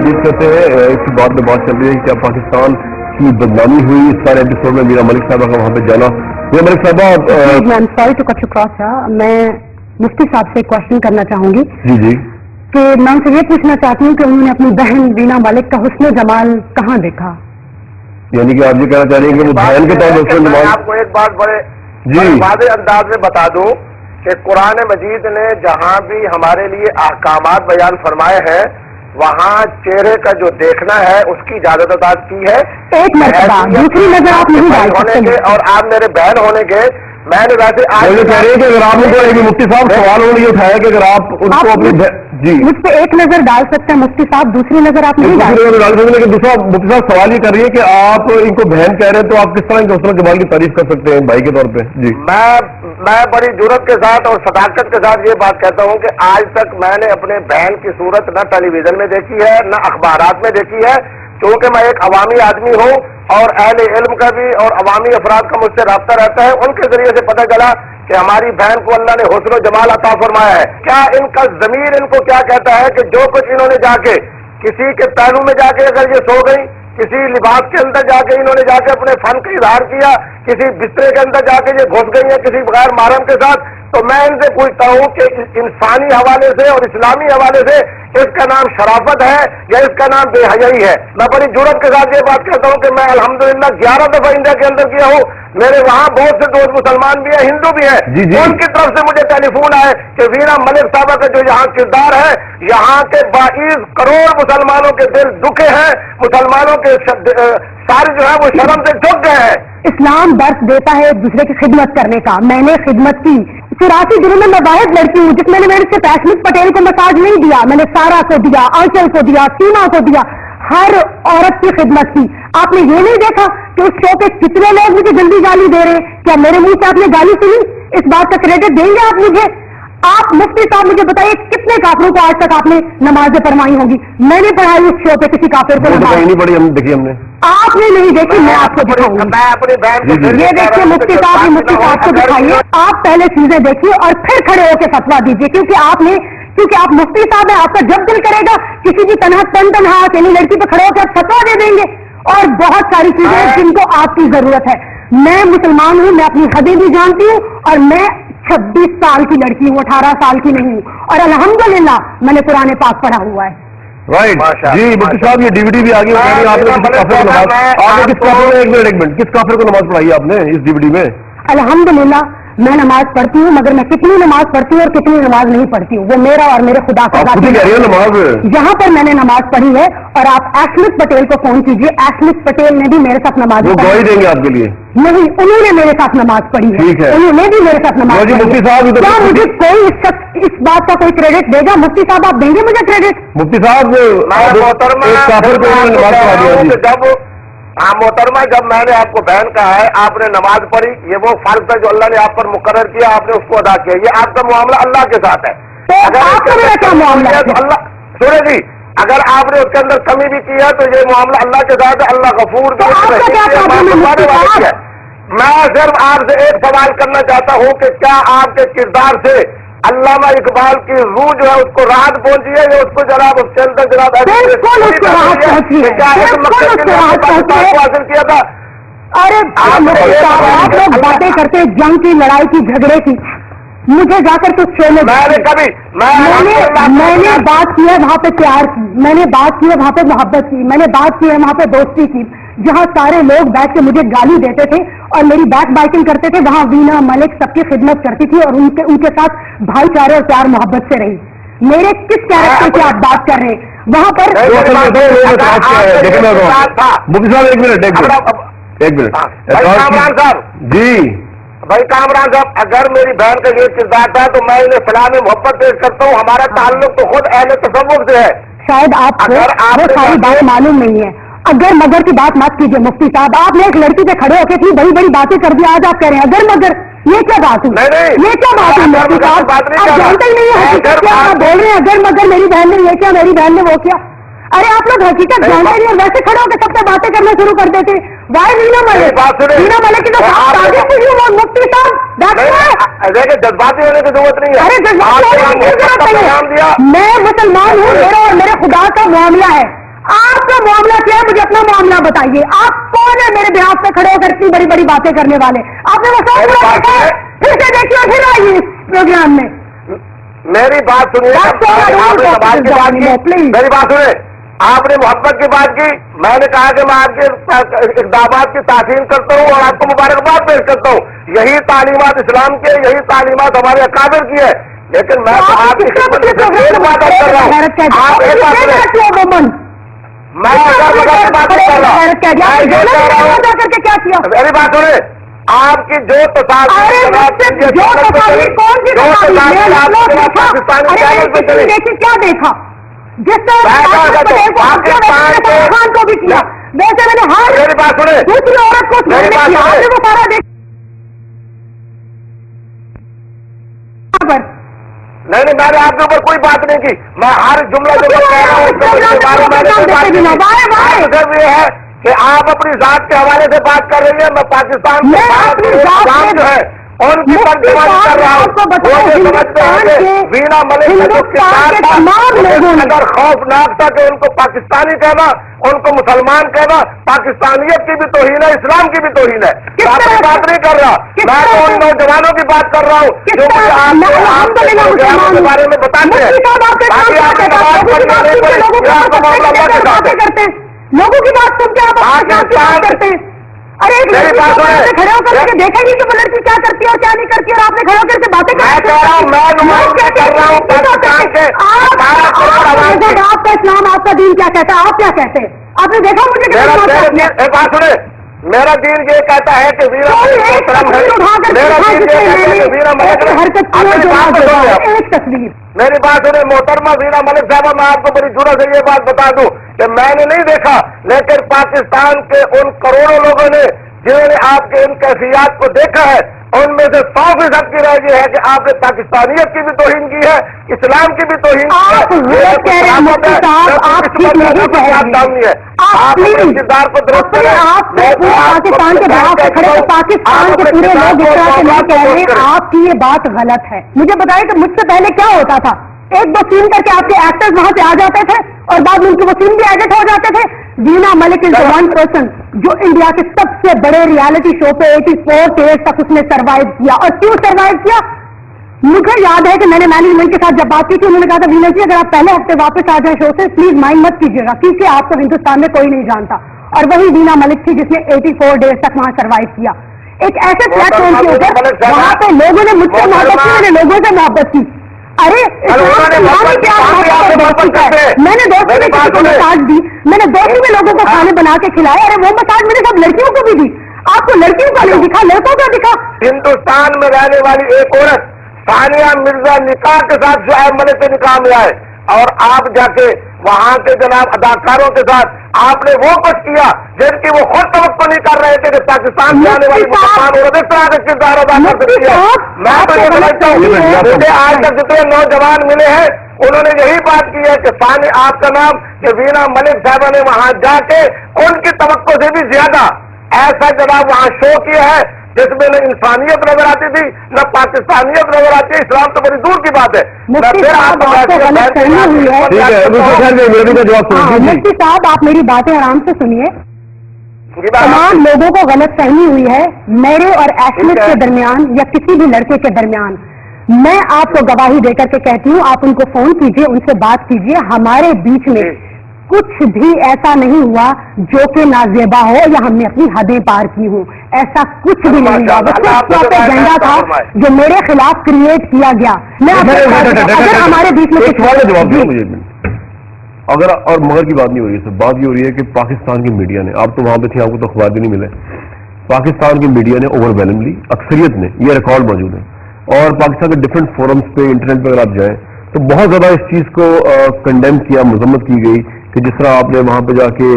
مزید کرتے ہیں. اس کے بعد میں بات چل رہی ہے کہ کیا پاکستان کی بدنامی ہوئی. اس سارے ایپیسوڈ میں میرا ملک صاحبہ کا وہاں پہ جانا. میرا ملک صاحبہ sorry to cut you cross. میں مفتی صاحب سے کوشچن کرنا چاہوں گی جی کہ میں ان سے یہ پوچھنا چاہتی ہوں کہ انہوں نے اپنی بہن وینا ملک کا حسن جمال کہاں دیکھا؟ یعنی کہ آپ یہ کہنا چاہ رہی ہیں کہ وہ بہن کے طور پر میں آپ کو ایک بات بڑے واضح انداز میں بتا دوں کہ قرآن مجید نے جہاں بھی ہمارے لیے احکامات بیان فرمائے ہیں وہاں چہرے کا جو دیکھنا ہے اس کی اجازت ادا کی ہے. ایک مرتبہ دوسری نظر آپ نہیں ڈال سکتے اور آپ میرے بہن ہونے کے میں نے ویسے آج کہہ رہی ہے کہ اگر آپ نے مفتی صاحب سوال یہ اٹھایا کہ اگر آپ ان کو اپنی جی مجھ پہ ایک نظر ڈال سکتے ہیں مفتی صاحب, دوسری نظر آپ نہیں ڈال سکتے. لیکن دوسرا مفتی صاحب سوال یہ کر رہی ہے کہ آپ ان کو بہن کہہ رہے ہیں تو آپ کس طرح ان کے حسن جمال کی تعریف کر سکتے ہیں بھائی کے طور پہ؟ جی میں بڑی جرت کے ساتھ اور صداقت کے ساتھ یہ بات کہتا ہوں کہ آج تک میں نے اپنے بہن کی صورت نہ ٹیلی ویژن میں دیکھی ہے نہ اخبارات میں دیکھی ہے, کیونکہ میں ایک عوامی آدمی ہوں اور اہل علم کا بھی اور عوامی افراد کا مجھ سے رابطہ رہتا ہے. ان کے ذریعے سے پتہ چلا کہ ہماری بہن کو اللہ نے حسن و جمال عطا فرمایا ہے. کیا ان کا ضمیر ان کو کیا کہتا ہے کہ جو کچھ انہوں نے جا کے کسی کے پہلو میں جا کے اگر یہ سو گئی, کسی لباس کے اندر جا کے انہوں نے جا کے اپنے فن کا اظہار کیا, کسی بسترے کے اندر جا کے یہ گھس گئی ہیں کسی غیر محرم کے ساتھ, تو میں ان سے پوچھتا ہوں کہ انسانی حوالے سے اور اسلامی حوالے سے اس کا نام شرافت ہے یا اس کا نام بے حیائی ہے؟ میں بڑی جرت کے ساتھ یہ بات کہتا ہوں کہ میں الحمدللہ 11 دفعہ انڈیا کے اندر کیا ہوں. میرے وہاں بہت سے دوست مسلمان بھی ہیں, ہندو بھی ہیں. ان کی طرف سے مجھے ٹیلی فون آئے کہ وینا ملک صاحبہ کا جو یہاں کردار ہے, یہاں کے 22 کروڑ مسلمانوں کے دل دکھے ہیں, مسلمانوں کے سارے جو ہے وہ شرم سے جھک گئے ہیں. اسلام درس دیتا ہے ایک دوسرے کی خدمت کرنے کا. میں نے خدمت کی 84 دنوں میں واحد لڑکی ہوں جس میں نے میرے سے ایشمت پٹیل کو مساج نہیں دیا, میں نے سارا کو دیا, آنچل کو دیا, سیما کو دیا, ہر عورت کی خدمت کی. آپ نے یہ نہیں دیکھا کہ اس شو پہ کتنے لوگ مجھے جلدی گالی دے رہے ہیں؟ کیا میرے منہ سے آپ نے گالی سنی؟ اس بات کا کریڈٹ دیں گے آپ مجھے؟ آپ مفتی صاحب مجھے بتائیے کتنے کافروں کو آج تک آپ نے نمازیں پڑھوائی ہوں گی؟ میں نے پڑھائی اس شو پہ کسی کافر کو نماز نہیں پڑھی. ہم دیکھیے ہم نے آپ نے نہیں دیکھی, میں آپ کو دکھاؤں گی. میں اپنی بہن کو یہ دیکھیے مفتی صاحب, یہ مفتی صاحب کو دکھائیے. آپ پہلے چیزیں دیکھیے اور پھر کھڑے ہو کے فتوا دیجیے, کیونکہ آپ مفتی صاحب ہیں. آپ کا جب دل کرے گا کسی کی تنہا یعنی لڑکی پہ کھڑے ہو کے آپ فتوا دے دیں گے. اور بہت ساری چیزیں جن کو آپ کی ضرورت ہے. میں مسلمان ہوں, میں اپنی حدیں بھی جانتی ہوں, اور میں 26 سال کی لڑکی ہوں, 18 سال کی نہیں ہوں, اور الحمدللہ میں نے قرآن پاک پڑھا ہوا ہے. رائٹ جی مفتی صاحب, یہ ڈی وی ڈی بھی آ گئی. آپ نے کس کافر کو نماز پڑھائی آپ نے اس ڈی وی ڈی میں؟ الحمدللہ میں نماز پڑھتی ہوں, مگر میں کتنی نماز پڑھتی ہوں اور کتنی نماز نہیں پڑھتی ہوں وہ میرا اور میرے خدا کا ذات ہے. نماز جہاں پر میں نے نماز پڑھی ہے, اور آپ ایشمت پٹیل کو فون کیجیے, ایشمت پٹیل نے بھی میرے ساتھ نماز گواہی دیں گے آپ کے لیے. نہیں, انہوں نے میرے ساتھ نماز پڑھی ہے, انہوں نے بھی میرے ساتھ نماز پڑھی. کیا مجھے کوئی اس بات کا کوئی کریڈٹ دے گا؟ مفتی صاحب آپ دیں گے مجھے کریڈٹ؟ مفتی صاحب محترمہ, جب میں نے آپ کو بہن کہا ہے آپ نے نماز پڑھی, یہ وہ فرض ہے جو اللہ نے آپ پر مقرر کیا, آپ نے اس کو ادا کیا. یہ آپ کا معاملہ اللہ کے ساتھ ہے. اگر آپ کا میرا کیا معاملہ ہے؟ اللہ سورے جی, اگر آپ نے اس کے اندر کمی بھی کی ہے تو یہ معاملہ اللہ کے ساتھ ہے. اللہ غفور بھی ہے. میں صرف آپ سے ایک سوال کرنا چاہتا ہوں کہ کیا آپ کے کردار سے علامہ اقبال کی روح جو ہے اس کو راحت پہنچی ہے یا اس کو جناب اس کے اندر جناب حاصل کیا تھا؟ ارے آپ لوگ باتیں کرتے جنگ کی, لڑائی کی, جھگڑے کی. مجھے جا کر کچھ شو میں میں نے بات کی ہے وہاں پہ پیار کی, میں نے بات کی ہے وہاں پہ محبت کی, میں نے بات کی ہے وہاں پہ دوستی کی. جہاں سارے لوگ بیٹھ کے مجھے گالی دیتے تھے اور میری بیک بائٹنگ کرتے تھے, وہاں وینا ملک سب کی خدمت کرتی تھی اور ان کے ساتھ بھائی چارے اور پیار محبت سے رہی. میرے کس کیریکٹر کی آپ بات کر رہے ہیں وہاں پر؟ کامران صاحب جی, بھائی کامران صاحب, اگر میری بہن کا یہ کردار تھا تو میں انہیں فلاں میں محبت پیش کرتا ہوں. ہمارا تعلق تو خود اہل تصوف سے ہے. شاید آپ کو وہ ساری بات معلوم نہیں ہے. اگر مگر کی بات مت کیجیے مفتی صاحب. آپ نے ایک لڑکی پہ کھڑے ہو کے اتنی بڑی بڑی باتیں کر دی, آج آپ کہہ رہے ہیں اگر مگر. یہ کیا بات ہوئی؟ یہ کیا بات ہوئی مفتی صاحب؟ آپ جانتے ہی نہیں ہے کیا آپ بول رہے ہیں اگر مگر میری بہن نے یہ کیا, میری بہن نے وہ کیا. ارے آپ لوگ حقیقت جانتے نہیں ہیں, ویسے کھڑے ہو کے سب سے باتیں کرنا شروع کر دیتے. وائی وینا ملک کی تو مفتی صاحب جذباتی ہونے کی ضرورت نہیں ہے. ارے جذباتی ہونے کی ضرورت نہیں ہے. میں مسلمان ہوں, میرا اور میرے خدا کا معاملہ ہے. معاملہ کیا ہے؟ مجھے اپنا معاملہ بتائیے. آپ کون ہے میرے بہاف پہ کھڑے ہو کر اتنی بڑی بڑی باتیں کرنے والے؟ آپ نے وہ سب دیکھا ہے؟ پھر سے دیکھیے پھر آئیے اس پروگرام میں. میری بات سنیے. آپ نے سوال کی بات کی, میری بات سنیں. آپ نے محبت کی بات کی. میں نے کہا کہ میں آپ کے اقدامات کی تعظیم کرتا ہوں اور آپ کو مبارکباد پیش کرتا ہوں. یہی تعلیمات اسلام کی ہے, یہی تعلیمات ہمارے اکابر کی ہے. لیکن میں تو آپ کی خدمت سے ایک بات کر رہا ہوں. آپ ایک بات سنیں, میں بات کر رہا ہوں. میری بات سنیں. آپ کی جو تصاویر کیا دیکھا جس طرح خان کو بھی کیا ویسے میں نے ہر دوسری عورت کو وہ سارا دیکھا. نہیں نہیں, میں نے آپ کے اوپر کوئی بات نہیں کی. میں ہر جملہ جو کہہ رہا ہوں مطلب یہ ہے کہ آپ اپنی ذات کے حوالے سے بات کر رہی ہیں. میں پاکستان جو ہے ان کی ترجمانی کر رہا ہوں. وینا ملک اگر خوفناک تھا کہ ان کو پاکستانی کہنا, ان کو مسلمان کہنا, پاکستانیت کی بھی توہین ہے, اسلام کی بھی توہین ہے. آپ کی بات نہیں کر رہا, میں تو ان نوجوانوں کی بات کر رہا ہوں جو مجھے آپ کے بارے میں بتاتے ہیں. لوگوں کی بات سن کے آپ کرتے ہیں. ارے کھڑے ہو کر کے دیکھیں گی کہ وہ لڑکی کیا کرتی ہے اور کیا نہیں کرتی, اور آپ نے کھڑے ہو کر کے باتیں آپ کا اسلام آپ کا دین کیا کہتا ہے, آپ کیا کہتے ہیں؟ آپ نے دیکھا مجھے میرا دین یہ کہتا ہے کہ ایک تصویر. میری بات سنیں محترمہ وینا ملک صاحبہ, میں آپ کو بڑی جرأت سے یہ بات بتا دوں کہ میں نے نہیں دیکھا, لیکن پاکستان کے ان کروڑوں لوگوں نے جنہوں نے آپ کے ان کیفیات کو دیکھا ہے, ان میں سے 100% کی رائے یہ ہے کہ آپ نے پاکستانیت کی بھی توہین کی ہے, اسلام کی بھی توہین کی ہے. آپ کی یہ بات غلط ہے. مجھے بتائیں کہ مجھ سے پہلے کیا ہوتا تھا؟ ایک دو سین کر کے آپ کے ایکٹرز وہاں سے آ جاتے تھے اور بعد میں ان کے وہ سین بھی ایڈٹ ہو جاتے تھے. وینا ملک از ون پرسن جو انڈیا کے سب سے بڑے ریالٹی شو پہ 84 ایج تک اس نے سروائیو کیا. اور کیوں سروائیو کیا؟ مجھے یاد ہے کہ میں نے مینجمنٹ کے ساتھ جب بات کی تھی, انہوں نے کہا تھا وینا جی اگر آپ پہلے ہفتے واپس آ جائیں شو سے پلیز مائنڈ مت کیجیے گا, کیونکہ آپ کو ہندوستان میں کوئی نہیں جانتا. اور وہی وینا ملک تھی جس نے 84 ڈیز تک وہاں سروائیو کیا. ایک ایسے پلیٹ فارم کے اوپر وہاں پہ لوگوں نے مجھ سے محبت کی, میں نے لوگوں سے محبت کی. ارے میں نے دوستی میں کسی کو مساج دی, میں نے دوستی میں لوگوں کو کھانے بنا کے کھلائے. ارے وہ مساج میں نے سب لڑکیوں کو بھی دی. آپ کو لڑکیوں کا نہیں دکھا, لڑکوں کا دکھا. ہندوستان میں رہنے والی ایک عورت ثانیہ مرزا نکاح کے ساتھ شعیب ملک کے نکاح میں آئے, اور آپ جا کے وہاں کے جناب اداکاروں کے ساتھ آپ نے وہ کچھ کیا جن کی وہ خود توقع نہیں کر رہے تھے کہ پاکستان سے آنے والی مسلمان عورت اس طرح کا کردار ادا کر سکتی ہے. میں تو یہ سمجھتا ہوں مجھے آج تک جتنے نوجوان ملے ہیں انہوں نے یہی بات کی ہے کہ ثانیہ آپ کا نام کہ وینا ملک صاحبہ نے وہاں جا کے ان کی توقع سے بھی زیادہ ایسا جناب وہاں شو کیا ہے جس میں نہ انسانیت نظر آتی تھی نہ پاکستانیت نظر آتی ہے. اسلام تو بڑی دور کی بات ہے. مفتی صاحب آپ میری باتیں آرام سے سنیے. تمام لوگوں کو غلط فہمی ہوئی ہے میرے اور ایشمت کے درمیان یا کسی بھی لڑکے کے درمیان. میں آپ کو گواہی دے کر کے کہتی ہوں, آپ ان کو فون کیجئے, ان سے بات کیجئے. ہمارے بیچ میں کچھ بھی ایسا نہیں ہوا جو کہ نازیبا ہو یا ہم نے اپنی حدیں پار کی ہوں. ایسا کچھ بھی نہیں ہوا. بس ایجنڈا تھا جو میرے خلاف کریٹ کیا گیا. میں اگر ہمارے بیچ میں کچھ اگر اور مگر کی بات نہیں ہو رہی ہے, بات یہ ہو رہی ہے کہ پاکستان کی میڈیا نے, آپ تو وہاں پہ تھے, آپ کو تو اخبار بھی نہیں ملے, پاکستان کی میڈیا نے اوور ویلملی اکثریت نے, یہ ریکارڈ موجود ہے, اور پاکستان کے ڈفرینٹ فورمز پہ انٹرنیٹ پہ اگر آپ جائیں تو بہت زیادہ اس چیز کو کنڈیم کیا, مذمت کی گئی کہ جس طرح آپ نے وہاں پہ جا کے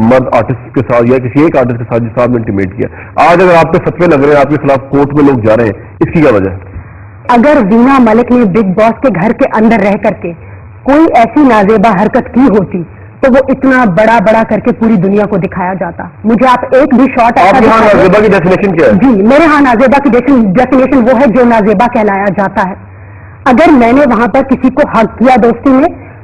مرد آرٹسٹ کے ساتھ یا کسی ایک آرٹسٹ کے ساتھ جس طرح آپ نے انٹیمیٹ کیا. آج اگر آپ پہ فتوے لگ رہے ہیں, آپ کے خلاف کورٹ میں لوگ جا رہے ہیں, اس کی کیا وجہ ہے؟ اگر وینا ملک نے بگ باس کے گھر کے اندر رہ کر کے کوئی ایسی نازیبا حرکت کی ہوتی تو وہ اتنا بڑا بڑا کر کے پوری دنیا کو دکھایا جاتا. مجھے آپ ایک بھی شارٹ نازیبا کی ڈیفینیشن کیا ہے؟ جی میرے ہاں نازیبا کی ڈیفینیشن وہ ہے جو نازیبا کہلایا جاتا ہے. اگر میں نے وہاں پر کسی کو حق کیا دوستی میں